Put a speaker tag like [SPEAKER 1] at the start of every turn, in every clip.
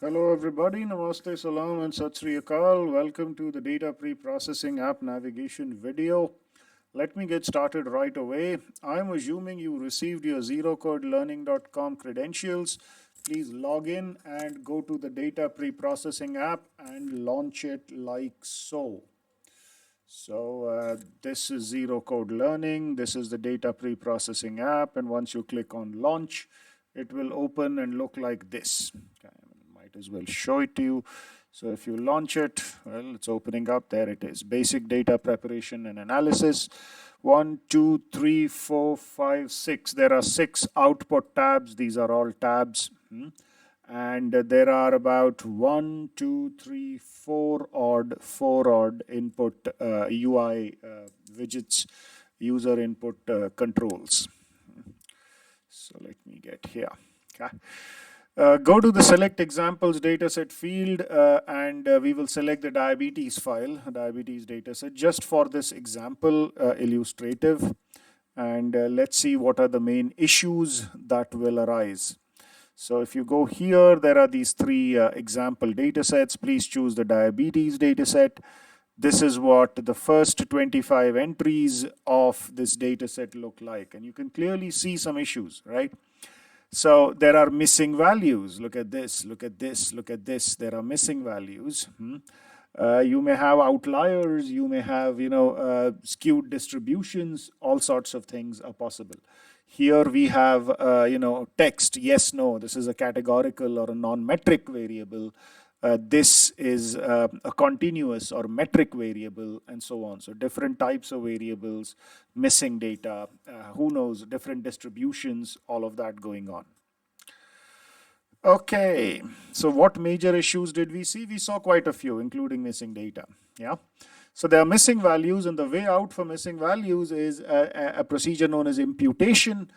[SPEAKER 1] Hello everybody, Namaste, Salam and Sat Sri Akal. Welcome to the data pre-processing app navigation video. Let me get started right away. I'm assuming you received your zerocodelearning.com credentials. Please log in and go to the data pre-processing app and launch it like so. So this is Zero Code Learning. This is the data pre-processing app, and once you click on launch, it will open and look like this. Okay, might as well show it to you. So if you launch it, well, it's opening up. There it is. Basic data preparation and analysis. 1, 2, 3, 4, 5, 6. There are 6 output tabs. These are all tabs. And there are about 1, 2, 3, 4 odd input UI widgets, user input controls. So let me get here. Okay. Go to the select examples dataset field and we will select the diabetes file, diabetes dataset, just for this example illustrative. And let's see what are the main issues that will arise. So if you go here, there are these 3 example datasets. Please choose the diabetes dataset. This is what the first 25 entries of this dataset look like. And you can clearly see some issues, right? So there are missing values. Look at this, look at this, look at this. There are missing values. You may have outliers, you may have, skewed distributions, all sorts of things are possible. Here we have, text, yes, no, this is a categorical or a non-metric variable. This is a continuous or metric variable and so on. So different types of variables, missing data, who knows, different distributions, all of that going on. Okay, so what major issues did we see? We saw quite a few, including missing data. Yeah. So there are missing values, and the way out for missing values is a procedure known as imputation,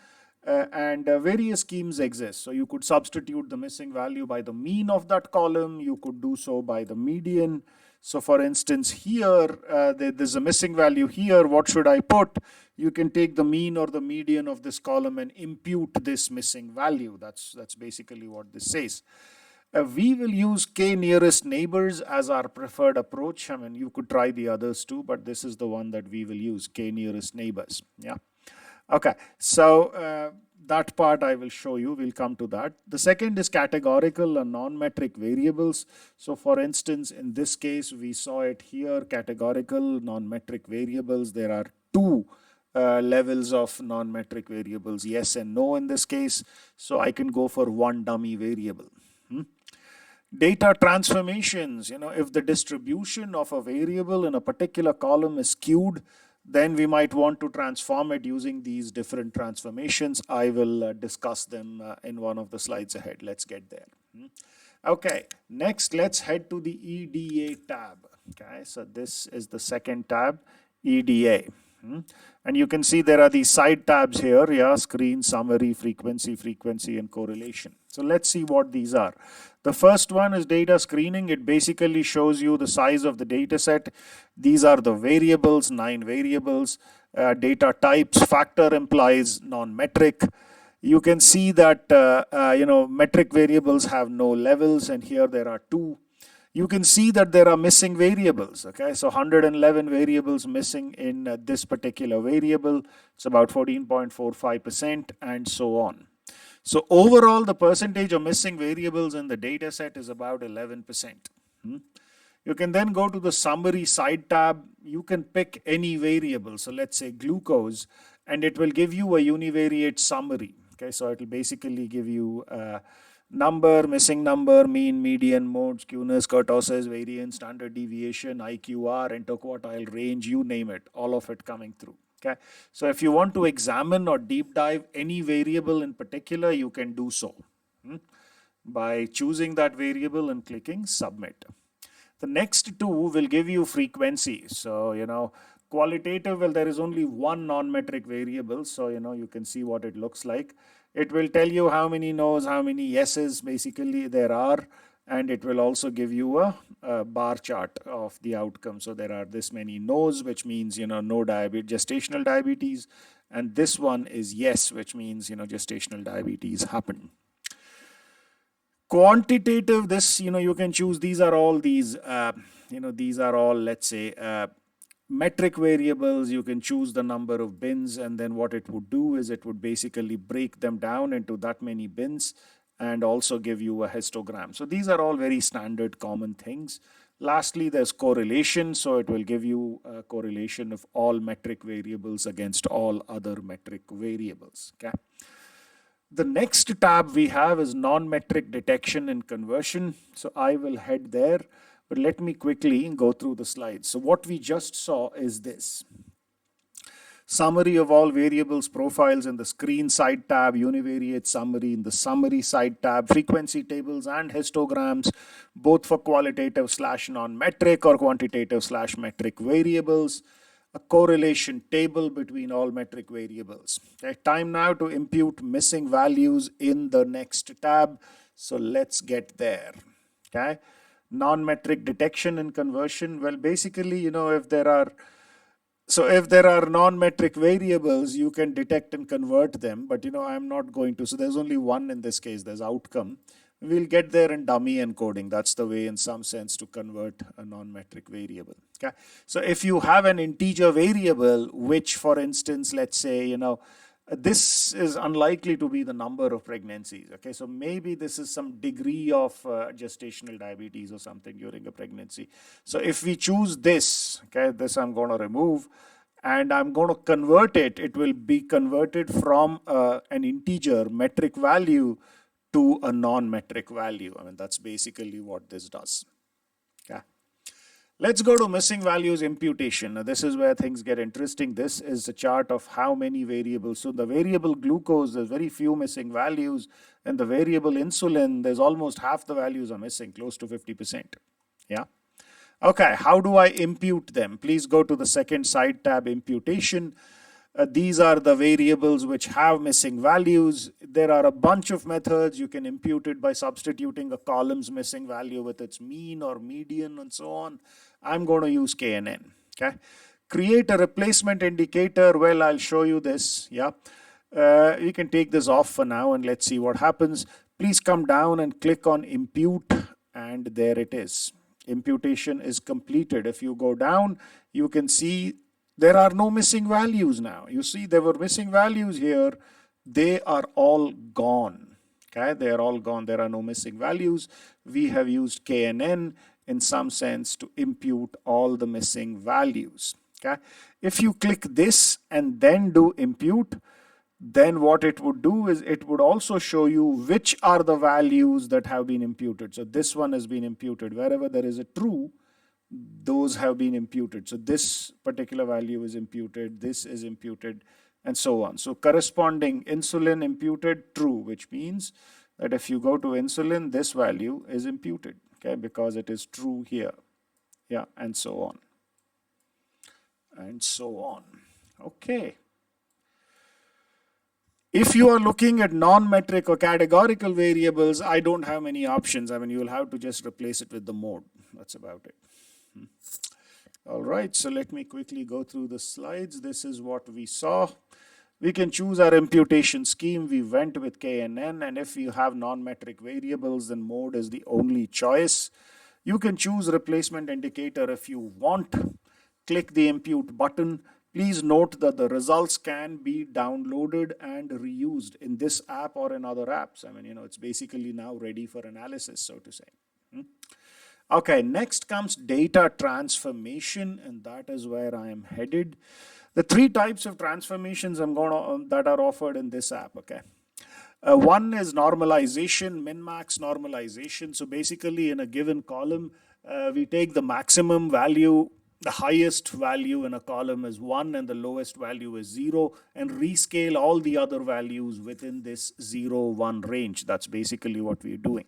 [SPEAKER 1] and various schemes exist. So you could substitute the missing value by the mean of that column. You could do so by the median. So for instance, here, there's a missing value here. What should I put? You can take the mean or the median of this column and impute this missing value. That's basically what this says. We will use k nearest neighbors as our preferred approach. I mean, you could try the others too, but this is the one that we will use, k nearest neighbors. Yeah. Okay, so that part I will show you. We'll come to that. The second is categorical and non-metric variables. So for instance, in this case, we saw it here, categorical, non-metric variables. There are 2 levels of non-metric variables, yes and no in this case. So I can go for 1 dummy variable. Data transformations, if the distribution of a variable in a particular column is skewed, then we might want to transform it using these different transformations. I will discuss them in one of the slides ahead. Let's get there. Okay, next let's head to the EDA tab. Okay, so this is the second tab, EDA. And you can see there are these side tabs here, yeah, screen, summary, frequency, and correlation. So let's see what these are. The first one is data screening. It basically shows you the size of the data set. These are the variables, 9 variables. Data types, factor implies non-metric. You can see that, metric variables have no levels, and here there are 2. You can see that there are missing variables. Okay, so 111 variables missing in this particular variable. It's about 14.45% and so on. So overall, the percentage of missing variables in the data set is about 11%. You can then go to the summary side tab. You can pick any variable. So let's say glucose, and it will give you a univariate summary. Okay, so it will basically give you number, missing number, mean, median, mode, skewness, kurtosis, variance, standard deviation, IQR, interquartile range, you name it, all of it coming through. Okay, so if you want to examine or deep dive any variable in particular, you can do so by choosing that variable and clicking submit. The next 2 will give you frequency. So, qualitative, well, there is only 1 non-metric variable. So, you can see what it looks like. It will tell you how many no's, how many yeses basically there are. And it will also give you a bar chart of the outcome. So there are this many no's, which means, no diabetes, gestational diabetes. And this one is yes, which means, gestational diabetes happened. Quantitative, this, you can choose, these are all let's say, metric variables. You can choose the number of bins, and then what it would do is it would basically break them down into that many bins and also give you a histogram. So these are all very standard common things. Lastly, there's correlation. So it will give you a correlation of all metric variables against all other metric variables. Okay. The next tab we have is non-metric detection and conversion. So I will head there, but let me quickly go through the slides. So what we just saw is this. Summary of all variables profiles in the screen side tab, univariate summary in the summary side tab, frequency tables and histograms, both for qualitative / non-metric or quantitative / metric variables, a correlation table between all metric variables. Okay, time now to impute missing values in the next tab. So let's get there. Okay, non-metric detection and conversion. Well, basically, if there are non-metric variables, you can detect and convert them, but I'm not going to. So there's only one in this case, there's outcome. We'll get there in dummy encoding. That's the way in some sense to convert a non-metric variable. Okay. So if you have an integer variable, which for instance, let's say, this is unlikely to be the number of pregnancies. Okay. So maybe this is some degree of gestational diabetes or something during a pregnancy. So if we choose this, okay, this I'm going to remove, and I'm going to convert it. It will be converted from an integer metric value to a non-metric value. I mean, that's basically what this does. Okay. Let's go to missing values imputation. Now, this is where things get interesting. This is a chart of how many variables. So the variable glucose, there's very few missing values, and the variable insulin, there's almost half the values are missing, close to 50%. Yeah. Okay, how do I impute them? Please go to the second side tab, imputation. These are the variables which have missing values. There are a bunch of methods. You can impute it by substituting a column's missing value with its mean or median and so on. I'm going to use KNN. Okay. Create a replacement indicator. Well, I'll show you this. Yeah. You can take this off for now and let's see what happens. Please come down and click on impute, and there it is. Imputation is completed. If you go down, you can see there are no missing values now. You see, there were missing values here. They are all gone. Okay, they are all gone. There are no missing values. We have used KNN in some sense to impute all the missing values. Okay, if you click this and then do impute, then what it would do is it would also show you which are the values that have been imputed. So this one has been imputed. Wherever there is a true, those have been imputed. So this particular value is imputed, this is imputed, and so on. So corresponding insulin imputed true, which means that if you go to insulin, this value is imputed, okay, because it is true here. Yeah, and so on. And so on. Okay. If you are looking at non-metric or categorical variables, I don't have many options. I mean, you'll have to just replace it with the mode. That's about it. All right, so let me quickly go through the slides. This is what we saw. We can choose our imputation scheme. We went with KNN, and if you have non-metric variables, then mode is the only choice. You can choose replacement indicator if you want. Click the impute button. Please note that the results can be downloaded and reused in this app or in other apps. I mean, it's basically now ready for analysis, so to say. Okay, next comes data transformation, and that is where I am headed. The three types of transformations that are offered in this app. Okay, one is normalization, min-max normalization. So basically, in a given column, we take the maximum value. The highest value in a column is 1 and the lowest value is 0, and rescale all the other values within this 0-1 range. That's basically what we're doing.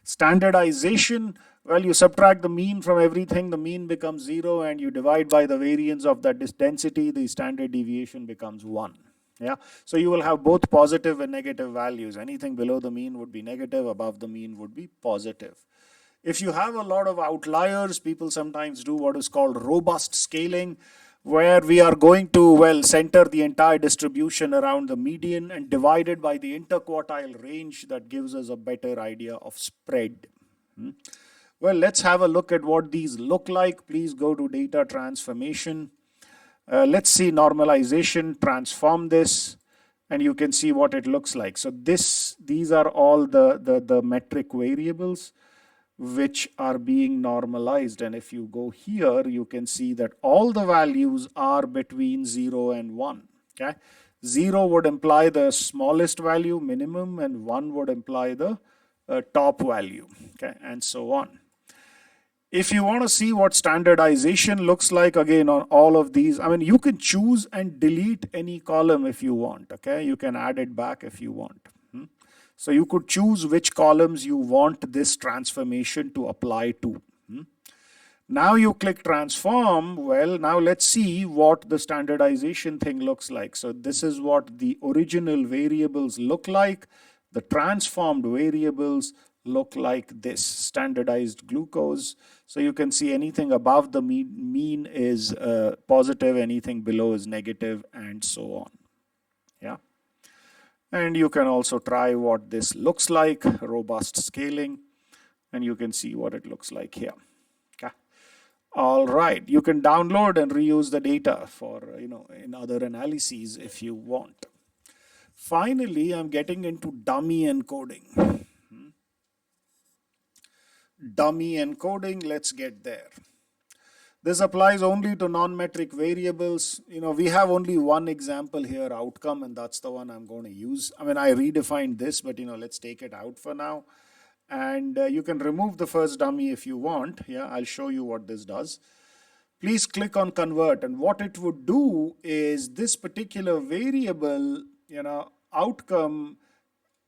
[SPEAKER 1] Standardization, well, you subtract the mean from everything, the mean becomes 0, and you divide by the variance of that density, the standard deviation becomes 1. Yeah, so you will have both positive and negative values. Anything below the mean would be negative, above the mean would be positive. If you have a lot of outliers, people sometimes do what is called robust scaling. where we are going to, well, center the entire distribution around the median and divide it by the interquartile range. That gives us a better idea of spread. Well, let's have a look at what these look like. Please go to data transformation. Let's see normalization, transform this, and you can see what it looks like. So these are all the metric variables which are being normalized. And if you go here, you can see that all the values are between 0 and 1. Okay? 0 would imply the smallest value, minimum, and 1 would imply the top value, okay, and so on. If you want to see what standardization looks like, again, on all of these, I mean, you can choose and delete any column if you want, okay? You can add it back if you want. So you could choose which columns you want this transformation to apply to. Now you click transform. Well, now let's see what the standardization thing looks like. So this is what the original variables look like. The transformed variables look like this: standardized glucose. So you can see anything above the mean is positive, anything below is negative, and so on. Yeah. And you can also try what this looks like, robust scaling, and you can see what it looks like here. Okay. All right, you can download and reuse the data for, in other analyses if you want. Finally, I'm getting into dummy encoding. Dummy encoding, let's get there. This applies only to non-metric variables. We have only one example here, outcome, and that's the one I'm going to use. I mean, I redefined this, but let's take it out for now. And you can remove the first dummy if you want. Yeah, I'll show you what this does. Please click on convert, and what it would do is this particular variable, outcome,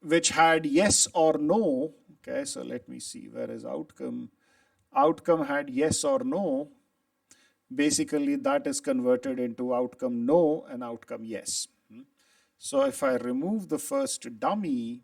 [SPEAKER 1] which had yes or no. Okay, so let me see, where is outcome? Outcome had yes or no. Basically, that is converted into outcome no and outcome yes. So if I remove the first dummy,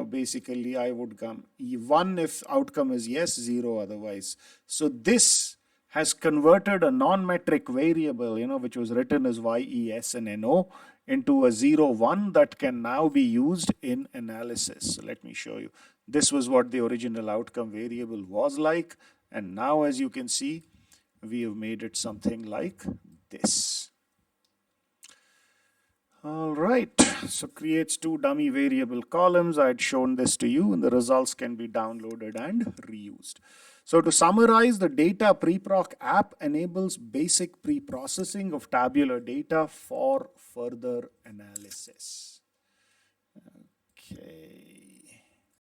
[SPEAKER 1] basically I would come 1 if outcome is yes, 0 otherwise. So this has converted a non-metric variable, which was written as yes and no, into a 0, 1 that can now be used in analysis. So let me show you. This was what the original outcome variable was like. And now, as you can see, we have made it something like this. All right, so creates 2 dummy variable columns. I had shown this to you, and the results can be downloaded and reused. So to summarize, the data preproc app enables basic pre-processing of tabular data for further analysis. Okay.